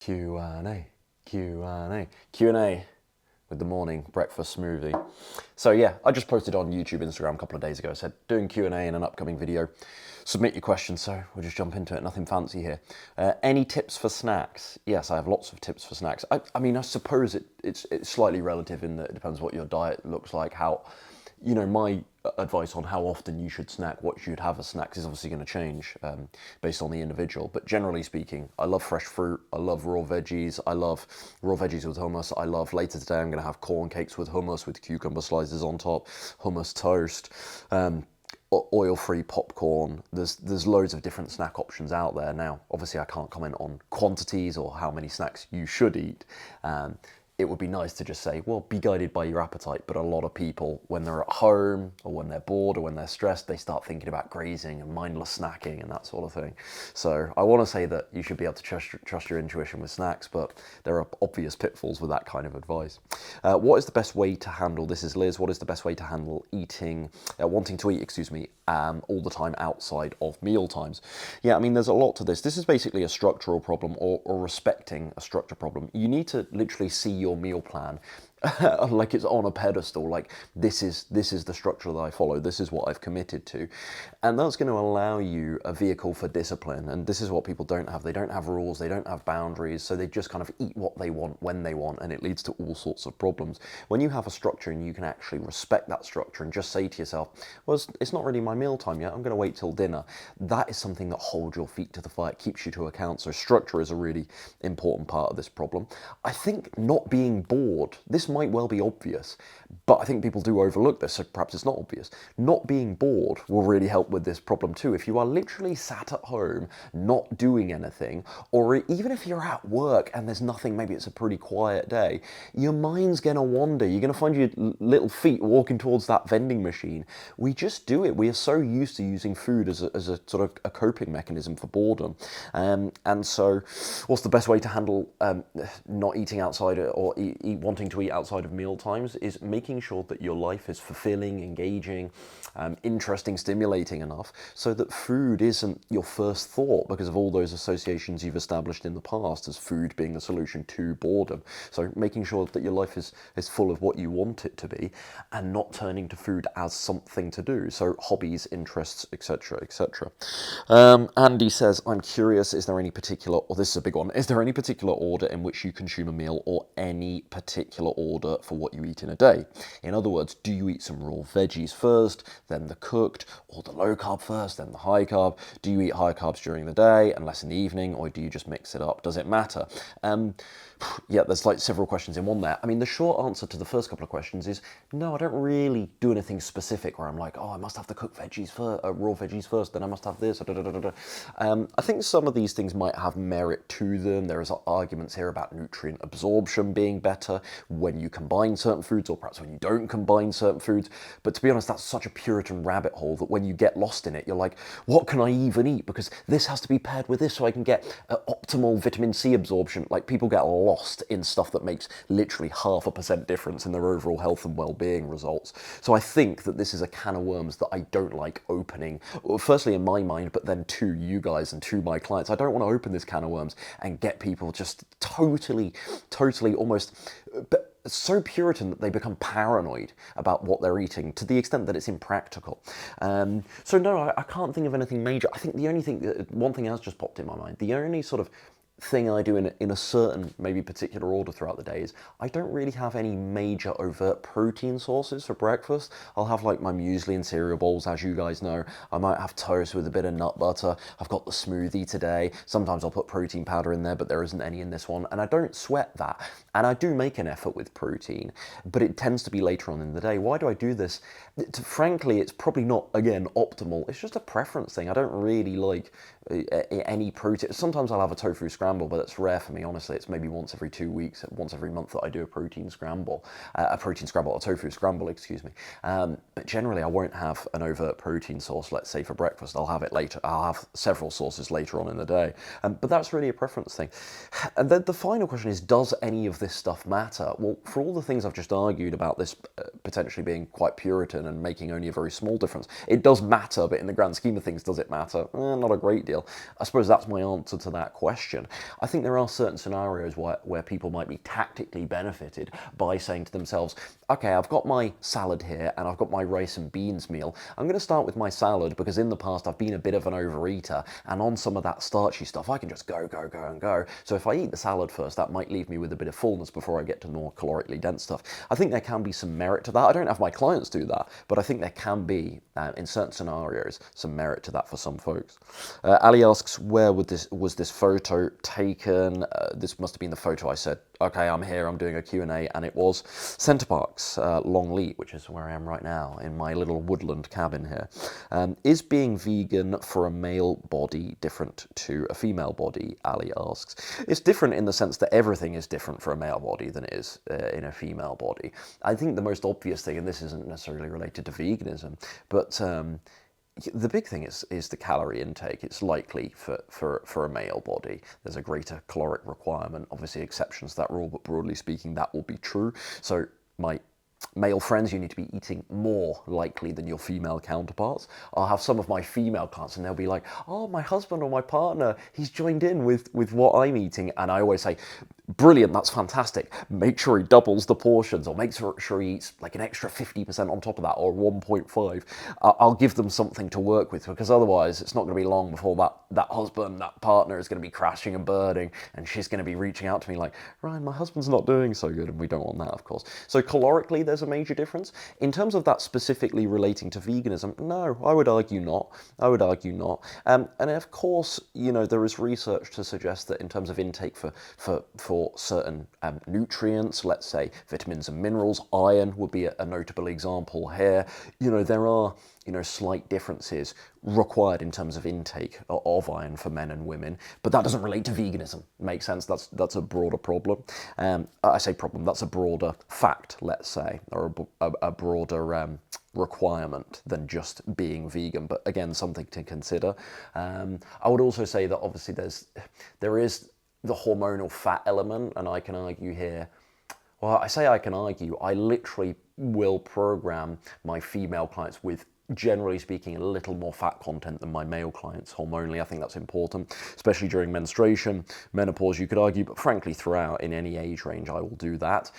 Q&A, Q&A, Q&A with the morning breakfast smoothie. So yeah, I just posted on YouTube, Instagram a couple of days ago. I said, doing Q&A in an upcoming video. Submit your questions, so we'll just jump into it. Nothing fancy here. Any tips for snacks? Yes, I have lots of tips for snacks. I mean, I suppose it's slightly relative in that it depends what your diet looks like, how, my advice on how often you should snack, what you should have as snacks is obviously going to change based on the individual. But generally speaking, I love fresh fruit. I love raw veggies. I love raw veggies with hummus. I love, later today, I'm going to have corn cakes with hummus with cucumber slices on top, hummus toast. Oil-free popcorn. There's loads of different snack options out there now. Obviously, I can't comment on quantities or how many snacks you should eat. It would be nice to just say, well, be guided by your appetite. But a lot of people, when they're at home or when they're bored or when they're stressed, they start thinking about grazing and mindless snacking and that sort of thing. So I want to say that you should be able to trust your intuition with snacks, but there are obvious pitfalls with that kind of advice. What is the best way to handle, this is Liz, what is the best way to handle wanting to eat, all the time outside of meal times? Yeah, I mean, there's a lot to this. This is basically a structural problem or respecting a structure problem. You need to literally see your meal plan like it's on a pedestal, like this is the structure that I follow, this is what I've committed to, and that's going to allow you a vehicle for discipline. And this is what people don't have. They don't have rules, they don't have boundaries, so they just kind of eat what they want when they want, and it leads to all sorts of problems. When you have a structure and you can actually respect that structure and just say to yourself, well, it's not really my meal time yet, I'm going to wait till dinner, that is something that holds your feet to the fire, keeps you to account. So structure is a really important part of this problem. I think not being bored, this might well be obvious, but I think people do overlook this, so perhaps it's not obvious. Not being bored will really help with this problem too. If you are literally sat at home, not doing anything, or even if you're at work and there's nothing, maybe it's a pretty quiet day, your mind's gonna wander. You're gonna find your little feet walking towards that vending machine. We just do it. We are so used to using food as a sort of a coping mechanism for boredom. And so what's the best way to handle not eating outside or wanting to eat outside of meal times is making sure that your life is fulfilling, engaging, interesting, stimulating enough so that food isn't your first thought because of all those associations you've established in the past as food being the solution to boredom. So making sure that your life is full of what you want it to be and not turning to food as something to do. So hobbies, interests, etc., etc. Andy says, I'm curious, is there any particular, or this is a big one, is there any particular order in which you consume a meal or any particular order for what you eat in a day? In other words, do you eat some raw veggies first, then the cooked, or the low carb first, then the high carb? Do you eat high carbs during the day and less in the evening, or do you just mix it up? Does it matter? Yeah, there's like several questions in one there. I mean, the short answer to the first couple of questions is no, I don't really do anything specific where I'm like, oh, I must have the cooked veggies first, raw veggies first, then I must have this. Da, da, da, da, da. I think some of these things might have merit to them. There is arguments here about nutrient absorption being better when you combine certain foods, or perhaps when you don't combine certain foods. But to be honest, that's such a Puritan rabbit hole that when you get lost in it, you're like, what can I even eat? Because this has to be paired with this so I can get optimal vitamin C absorption. Like, people get lost in stuff that makes literally 0.5% difference in their overall health and well-being results. So I think that this is a can of worms that I don't like opening, firstly in my mind, but then to you guys and to my clients. I don't want to open this can of worms and get people just totally almost so Puritan that they become paranoid about what they're eating to the extent that it's impractical. So no, I can't think of anything major. I think the only thing, one thing has just popped in my mind, the only sort of thing I do in a certain, maybe particular order throughout the day is I don't really have any major overt protein sources for breakfast. I'll have like my muesli and cereal bowls, as you guys know. I might have toast with a bit of nut butter. I've got the smoothie today. Sometimes I'll put protein powder in there, but there isn't any in this one. And I don't sweat that. And I do make an effort with protein, but it tends to be later on in the day. Why do I do this? Frankly, it's probably not, again, optimal. It's just a preference thing. I don't really like any protein. Sometimes I'll have a tofu scramble, but that's rare for me, honestly. It's maybe once every 2 weeks, once every month that I do a protein scramble, a tofu scramble, excuse me. But generally I won't have an overt protein source, let's say for breakfast. I'll have it later. I'll have several sources later on in the day. But that's really a preference thing. And then the final question is, does any of this stuff matter? Well, for all the things I've just argued about this potentially being quite Puritan and making only a very small difference, it does matter, but in the grand scheme of things, does it matter? Not a great deal. ideal? I suppose that's my answer to that question. I think there are certain scenarios where people might be tactically benefited by saying to themselves, okay, I've got my salad here and I've got my rice and beans meal. I'm going to start with my salad because in the past I've been a bit of an overeater, and on some of that starchy stuff I can just go, go, go and go. So if I eat the salad first, that might leave me with a bit of fullness before I get to the more calorically dense stuff. I think there can be some merit to that. I don't have my clients do that, but I think there can be, in certain scenarios, some merit to that for some folks. Ali asks, where was this photo taken? This must have been the photo I said, okay, I'm here, I'm doing a Q&A, and it was Center Parcs, Longleat, which is where I am right now, in my little woodland cabin here. Is being vegan for a male body different to a female body, Ali asks. It's different in the sense that everything is different for a male body than it is in a female body. I think the most obvious thing, and this isn't necessarily related to veganism, but the big thing is the calorie intake. It's likely for a male body. There's a greater caloric requirement. Obviously exceptions to that rule, but broadly speaking, that will be true. So my male friends, you need to be eating more likely than your female counterparts. I'll have some of my female clients and they'll be like, oh, my husband or my partner, he's joined in with what I'm eating. And I always say, brilliant, that's fantastic. Make sure he doubles the portions, or make sure he eats like an extra 50% on top of that, or 1.5. I'll give them something to work with, because otherwise it's not going to be long before that husband, that partner is going to be crashing and burning, and she's going to be reaching out to me like, Ryan, my husband's not doing so good, and we don't want that, of course. So calorically, there's a major difference. In terms of that specifically relating to veganism, no, I would argue not. I would argue not. And of course, you know, there is research to suggest that in terms of intake for certain nutrients, let's say vitamins and minerals, iron would be a notable example here. You know, there are, you know, slight differences required in terms of intake of iron for men and women, but that doesn't relate to veganism. Makes sense? That's a broader problem. I say problem, that's a broader fact, let's say, or a broader requirement than just being vegan, but again, something to consider. I would also say that obviously there is the hormonal fat element, and I can argue here, well, I say I can argue, I literally will program my female clients with, generally speaking, a little more fat content than my male clients hormonally. I think that's important, especially during menstruation, menopause, you could argue, but frankly, throughout, in any age range, I will do that.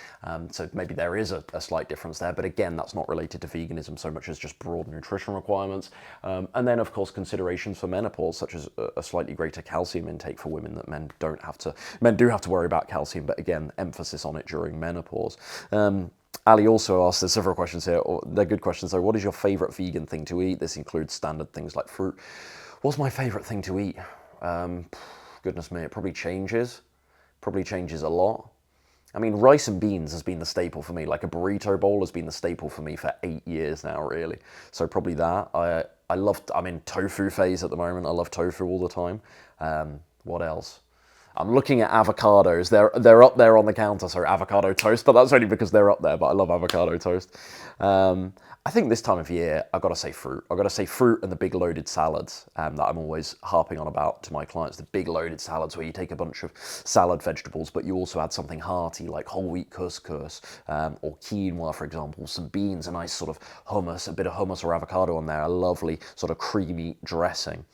So maybe there is a slight difference there, but again, that's not related to veganism so much as just broad nutrition requirements. And then, of course, considerations for menopause, such as a slightly greater calcium intake for women that men do have to worry about calcium, but again, emphasis on it during menopause. Ali also asked, there's several questions here, they're good questions though. What is your favourite vegan thing to eat? This includes standard things like fruit. What's my favourite thing to eat? Goodness me, it probably changes a lot. I mean, rice and beans has been the staple for me. Like a burrito bowl has been the staple for me for 8 years now, really. So probably that. I'm in tofu phase at the moment. I love tofu all the time. What else? I'm looking at avocados. They're up there on the counter, so avocado toast, but that's only because they're up there, but I love avocado toast. I think this time of year, I've got to say fruit. I've got to say fruit and the big loaded salads that I'm always harping on about to my clients. The big loaded salads where you take a bunch of salad vegetables, but you also add something hearty like whole wheat couscous or quinoa, for example, some beans, a nice sort of hummus, a bit of hummus or avocado on there, a lovely sort of creamy dressing.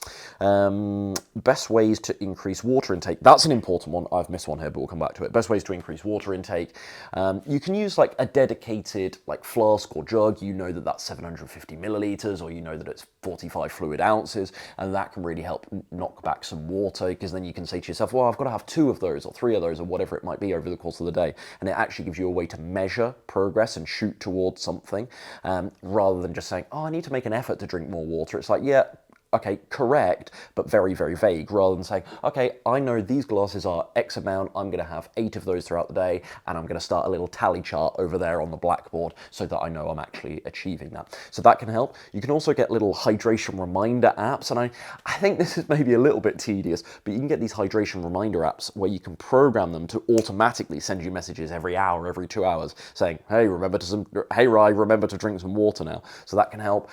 Best ways to increase water intake. That's an important one. I've missed one here, but we'll come back to it. Best ways to increase water intake. You can use like a dedicated like flask or jug. You know that's 750 milliliters, or you know that it's 45 fluid ounces, and that can really help knock back some water, because then you can say to yourself, well, I've got to have 2 of those or 3 of those or whatever it might be over the course of the day, and it actually gives you a way to measure progress and shoot towards something, rather than just saying, oh, I need to make an effort to drink more water. It's like, yeah, okay, correct, but very, very vague, rather than saying, okay, I know these glasses are X amount, I'm going to have 8 of those throughout the day, and I'm going to start a little tally chart over there on the blackboard so that I know I'm actually achieving that. So that can help. You can also get little hydration reminder apps, and I think this is maybe a little bit tedious, but you can get these hydration reminder apps where you can program them to automatically send you messages every hour, every 2 hours, saying, hey, hey, Rye, remember to drink some water now. So that can help.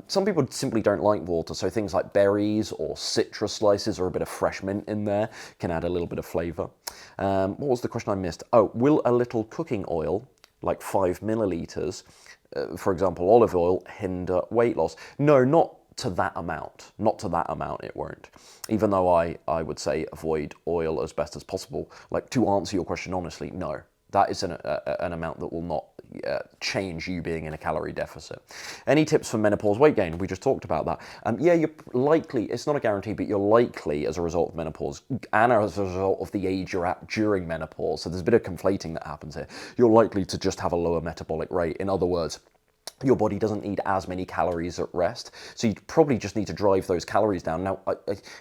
Some people simply don't like water, so things like berries or citrus slices or a bit of fresh mint in there can add a little bit of flavour. What was the question I missed? Oh, will a little cooking oil, like 5 milliliters, for example, olive oil, hinder weight loss? No, not to that amount. Not to that amount, it won't. Even though I would say avoid oil as best as possible. Like, to answer your question honestly, no. That is an amount that will not change you being in a calorie deficit. Any tips for menopause weight gain? We just talked about that. Yeah, you're likely, it's not a guarantee, but you're likely as a result of menopause and as a result of the age you're at during menopause, so there's a bit of conflating that happens here, you're likely to just have a lower metabolic rate. In other words, your body doesn't need as many calories at rest, so you probably just need to drive those calories down. Now,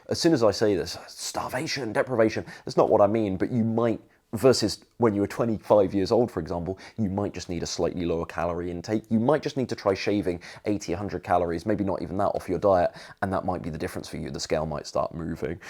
as soon as I say this, starvation, deprivation, that's not what I mean, but you might, versus when you were 25 years old, for example, you might just need a slightly lower calorie intake. You might just need to try shaving 80, 100 calories, maybe not even that, off your diet, and that might be the difference for you. The scale might start moving.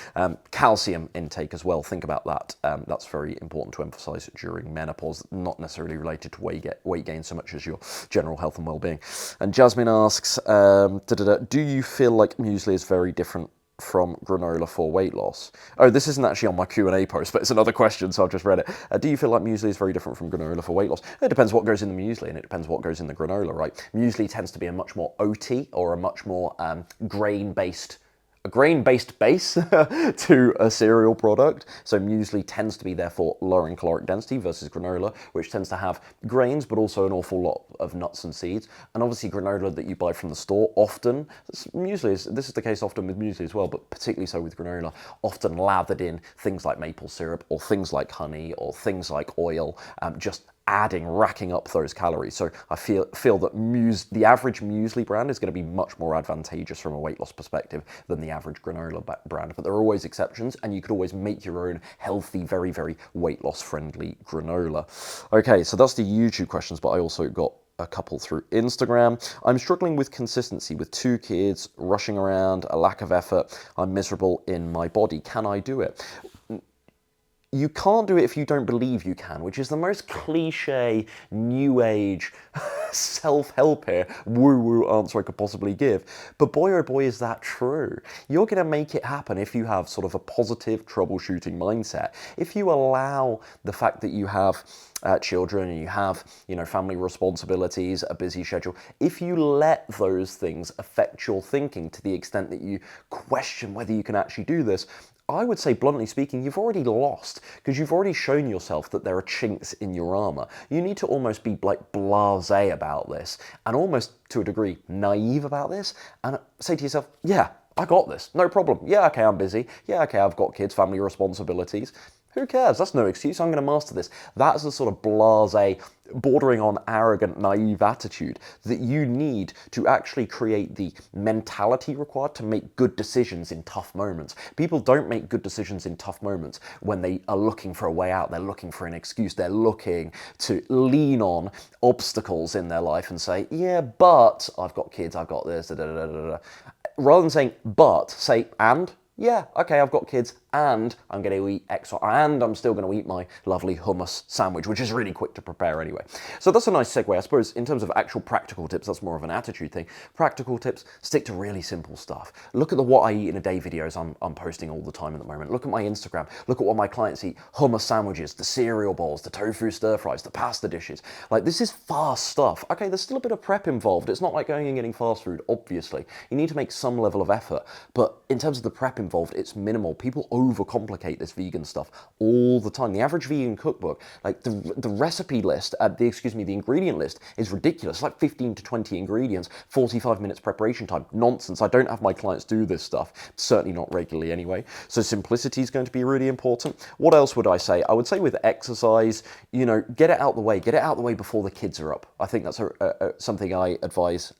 Calcium intake as well, think about that. That's very important to emphasize during menopause, not necessarily related to weight gain so much as your general health and well-being. And Jasmine asks, do you feel like muesli is very different from granola for weight loss? Oh, this isn't actually on my Q&A post, but it's another question, so I've just read it. Do you feel like muesli is very different from granola for weight loss? It depends what goes in the muesli, and it depends what goes in the granola, right? Muesli tends to be a much more oaty or a much more grain-based base to a cereal product. So muesli tends to be therefore lower in caloric density versus granola, which tends to have grains, but also an awful lot of nuts and seeds. And obviously granola that you buy from the store, often, this is the case often with muesli as well, but particularly so with granola, often lathered in things like maple syrup or things like honey or things like oil, just racking up those calories. So I feel that the average muesli brand is going to be much more advantageous from a weight loss perspective than the average granola brand. But there are always exceptions, and you could always make your own healthy, very, very weight loss friendly granola. Okay, so that's the YouTube questions, but I also got a couple through Instagram. I'm struggling with consistency with 2 kids, rushing around, a lack of effort. I'm miserable in my body. Can I do it? You can't do it if you don't believe you can, which is the most cliche, new age, self-help here, woo-woo answer I could possibly give. But boy, oh boy, is that true. You're going to make it happen if you have sort of a positive troubleshooting mindset. If you allow the fact that you have children and you have, family responsibilities, a busy schedule, if you let those things affect your thinking to the extent that you question whether you can actually do this, I would say, bluntly speaking, you've already lost, because you've already shown yourself that there are chinks in your armor. You need to almost be like blasé about this, and almost to a degree naive about this, and say to yourself, yeah, I got this, no problem. Yeah, okay, I'm busy. Yeah, okay, I've got kids, family responsibilities. Who cares? That's no excuse. I'm going to master this. That's the sort of blasé, bordering on arrogant, naive attitude that you need to actually create the mentality required to make good decisions in tough moments. People don't make good decisions in tough moments when they are looking for a way out. They're looking for an excuse. They're looking to lean on obstacles in their life and say, yeah, but I've got kids, I've got this, da, da, da, da, da. Rather than saying, but, say, and. Yeah, okay, I've got kids, and I'm going to eat X, and I'm still going to eat my lovely hummus sandwich, which is really quick to prepare anyway. So that's a nice segue. I suppose in terms of actual practical tips, that's more of an attitude thing. Practical tips, stick to really simple stuff. Look at the what I eat in a day videos I'm posting all the time at the moment. Look at my Instagram. Look at what my clients eat. Hummus sandwiches, the cereal bowls, the tofu stir fries, the pasta dishes. Like, this is fast stuff. Okay, there's still a bit of prep involved. It's not like going and getting fast food, obviously. You need to make some level of effort. But in terms of the prep involved, it's minimal. People overcomplicate this vegan stuff all the time. The average vegan cookbook, like the recipe list, the ingredient list is ridiculous. It's like 15 to 20 ingredients, 45 minutes preparation time. Nonsense. I don't have my clients do this stuff, certainly not regularly anyway. So simplicity is going to be really important. What else would I say? I would say with exercise, get it out the way. Get it out the way before the kids are up. I think that's something I advise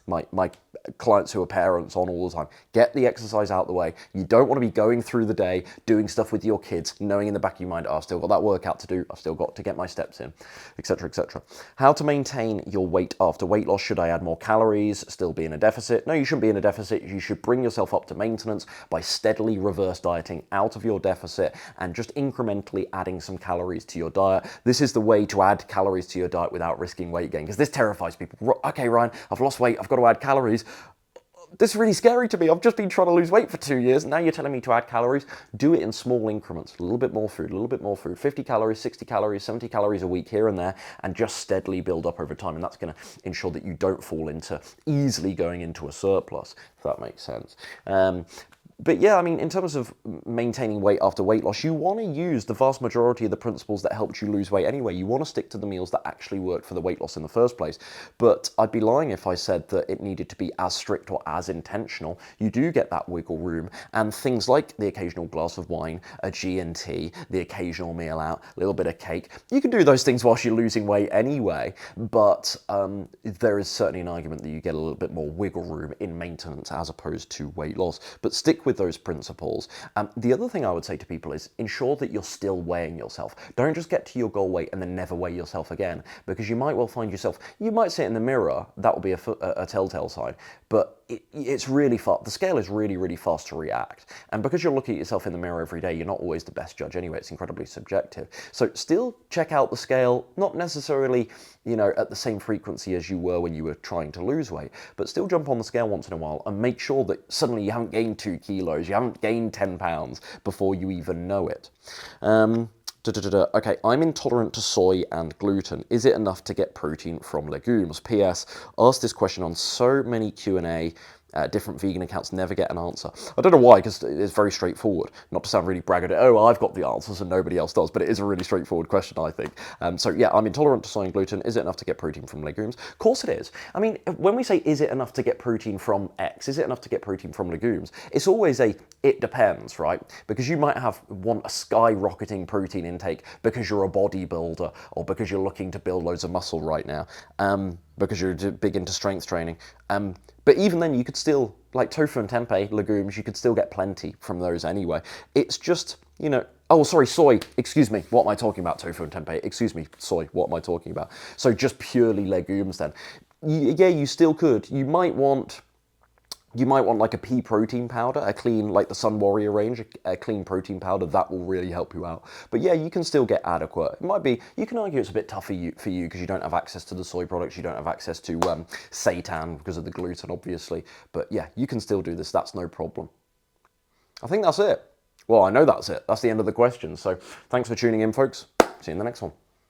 my clients who are parents on all the time. Get the exercise out the way. You don't want to be going through the day doing stuff with your kids, knowing in the back of your mind, I've still got that workout to do, I've still got to get my steps in, etc., etc. How to maintain your weight after weight loss? Should I add more calories, still be in a deficit? No, you shouldn't be in a deficit. You should bring yourself up to maintenance by steadily reverse dieting out of your deficit and just incrementally adding some calories to your diet. This is the way to add calories to your diet without risking weight gain, because this terrifies people. Okay, Ryan, I've lost weight, I've got to add calories. this is really scary to me. I've just been trying to lose weight for 2 years. Now you're telling me to add calories. Do it in small increments. A little bit more food, a little bit more food. 50 calories, 60 calories, 70 calories a week here and there, and just steadily build up over time. And that's going to ensure that you don't fall into easily going into a surplus, if that makes sense. But yeah, I mean, in terms of maintaining weight after weight loss, you want to use the vast majority of the principles that helped you lose weight anyway. You want to stick to the meals that actually worked for the weight loss in the first place. But I'd be lying if I said that it needed to be as strict or as intentional. You do get that wiggle room, and things like the occasional glass of wine, a G&T, the occasional meal out, a little bit of cake. You can do those things whilst you're losing weight anyway, but there is certainly an argument that you get a little bit more wiggle room in maintenance as opposed to weight loss. But stick with those principles. The other thing I would say to people is ensure that you're still weighing yourself. Don't just get to your goal weight and then never weigh yourself again, because you might well find yourself, you might sit in the mirror, that will be a telltale sign, but it's really fast. The scale is really, really fast to react. And because you're looking at yourself in the mirror every day, you're not always the best judge anyway. It's incredibly subjective. So still check out the scale, not necessarily, you know, at the same frequency as you were when you were trying to lose weight, but still jump on the scale once in a while and make sure that suddenly you haven't gained 2 kilos, you haven't gained 10 pounds before you even know it. Okay, I'm intolerant to soy and gluten. Is it enough to get protein from legumes? PS, asked this question on so many Q&A, different vegan accounts, never get an answer. I don't know why, because it's very straightforward. Not to sound really braggadocious, oh, I've got the answers and nobody else does, but it is a really straightforward question, I think. So yeah, I'm intolerant to soy and gluten. Is it enough to get protein from legumes? Of course it is. I mean, when we say, is it enough to get protein from X? Is it enough to get protein from legumes? It's always it depends, right? Because you might want a skyrocketing protein intake because you're a bodybuilder or because you're looking to build loads of muscle right now, because you're big into strength training. But even then, you could still, like tofu and tempeh, legumes, you could still get plenty from those anyway. It's just, you know, oh, sorry, soy, excuse me, what am I talking about? Tofu and tempeh, excuse me, soy, what am I talking about? So just purely legumes then. Yeah, you still could. You might want like a pea protein powder, a clean, like the Sun Warrior range, a clean protein powder, that will really help you out. But yeah, you can still get adequate. It might be, you can argue it's a bit tough for you because you don't have access to the soy products, you don't have access to seitan because of the gluten, obviously. But yeah, you can still do this, that's no problem. I think that's it. Well, I know that's it. That's the end of the questions. So thanks for tuning in, folks. See you in the next one.